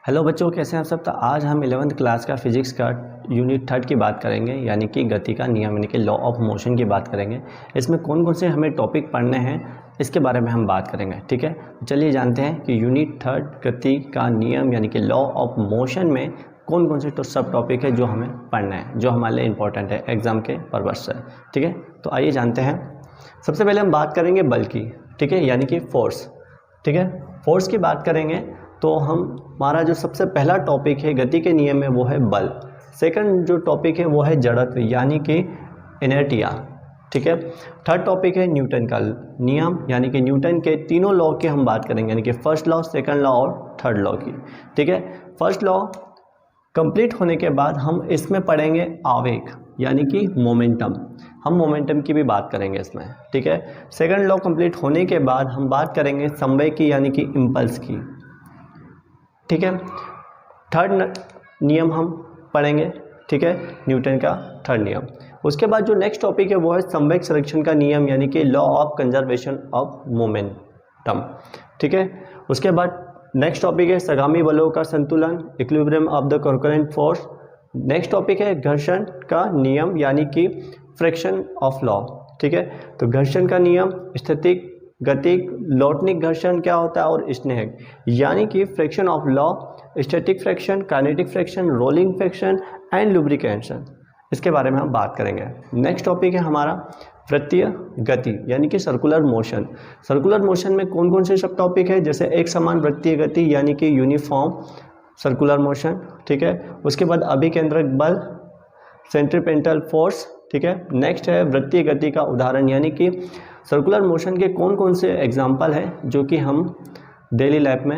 Hello बच्चों, कैसे हैं आप सब। तो आज हम 11th क्लास का फिजिक्स का यूनिट 3 की बात करेंगे, यानी कि गति का नियम यानी कि लॉ ऑफ मोशन की बात करेंगे। इसमें कौन कौन से हमें टॉपिक पढ़ने हैं इसके बारे में हम बात करेंगे। ठीक है, चलिए जानते हैं कि यूनिट 3 गति का नियम यानी कि लॉ ऑफ मोशन में कौन कौन से सब टॉपिक है जो हमें पढ़ना है, जो हमारे लिए इंपॉर्टेंट है एग्जाम के पर्पज से। ठीक है, तो आइए जानते हैं। सबसे पहले हम बात करेंगे बल की। ठीक है, यानी कि फोर्स। ठीक है, फोर्स की बात करेंगे तो हमारा जो सबसे पहला टॉपिक है गति के नियम में वो है बल। सेकंड जो टॉपिक है वो है जड़त्व यानी कि इनर्टिया। ठीक है, थर्ड टॉपिक है न्यूटन का नियम यानी कि न्यूटन के तीनों लॉ की हम बात करेंगे, यानी कि फर्स्ट लॉ, सेकंड लॉ और थर्ड लॉ की। ठीक है, फर्स्ट लॉ कंप्लीट होने के बाद हम इसमें पढ़ेंगे आवेग यानी कि मोमेंटम। हम मोमेंटम की भी बात करेंगे इसमें। ठीक है, सेकंड लॉ कंप्लीट होने के बाद हम बात करेंगे संवेग की यानी कि इम्पल्स की। ठीक है, थर्ड नियम हम पढ़ेंगे। ठीक है, न्यूटन का थर्ड नियम। उसके बाद जो नेक्स्ट टॉपिक है वो है संवेग संरक्षण का नियम यानी कि law of conservation of momentum. ठीक है, उसके बाद नेक्स्ट टॉपिक है सगामी बलों का संतुलन, equilibrium of the concurrent force. Next topic है घर्षण का नियम यानी कि फ्रिक्शन ऑफ लॉ। ठीक है, तो घर्षण का नियम, स्थितिक, गतिक, लौटनिक घर्षण क्या होता है और स्नेहक यानी कि friction of law, static friction, kinetic friction, rolling friction and lubrication, इसके बारे में हम बात करेंगे। नेक्स्ट टॉपिक है हमारा वृत्तीय गति यानी कि सर्कुलर मोशन। सर्कुलर मोशन में कौन कौन से सब टॉपिक है, जैसे एक समान वृत्तीय गति यानी कि यूनिफॉर्म सर्कुलर मोशन। ठीक है, उसके बाद अभिकेंद्रक बल, सेंट्रीपेटल फोर्स। ठीक है, नेक्स्ट है वृत्तीय गति का उदाहरण यानी कि सर्कुलर मोशन के कौन कौन से एग्जाम्पल हैं जो कि हम डेली लाइफ में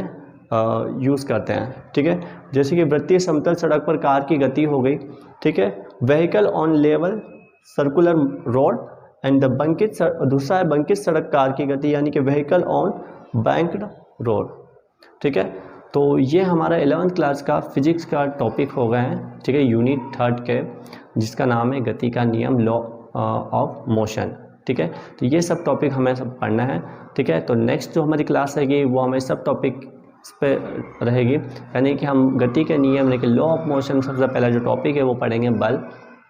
यूज़ करते हैं। ठीक है, जैसे कि वृत्तीय समतल सड़क पर कार की गति हो गई। ठीक है, vehicle on level circular road and the banked, दूसरा है बंकित सड़क कार की गति यानी कि व्हीकल ऑन बैंक्ड रोड। ठीक है, तो ये हमारा 11th क्लास का फिजिक्स का टॉपिक हो गए हैं। ठीक है, यूनिट 3 के, जिसका नाम है गति का नियम, लॉ ऑफ मोशन। ठीक है, तो ये सब टॉपिक हमें सब पढ़ना है। ठीक है, तो नेक्स्ट जो हमारी क्लास रहेगी वो हमें सब टॉपिक पे रहेगी, यानी कि हम गति के नियम यानी कि लॉ ऑफ मोशन सबसे पहला जो टॉपिक है वो पढ़ेंगे बल।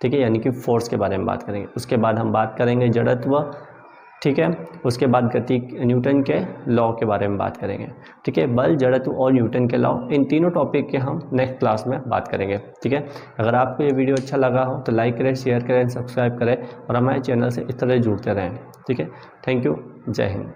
ठीक है, यानी कि फोर्स के बारे में बात करेंगे। उसके बाद हम बात करेंगे जड़त्व। ठीक है, उसके बाद गति, न्यूटन के लॉ के बारे में बात करेंगे। ठीक है, बल, जड़त्व और न्यूटन के लॉ, इन तीनों टॉपिक के हम नेक्स्ट क्लास में बात करेंगे। ठीक है, अगर आपको ये वीडियो अच्छा लगा हो तो लाइक करें, शेयर करें, सब्सक्राइब करें और हमारे चैनल से इस तरह जुड़ते रहें। ठीक है, थैंक यू, जय हिंद।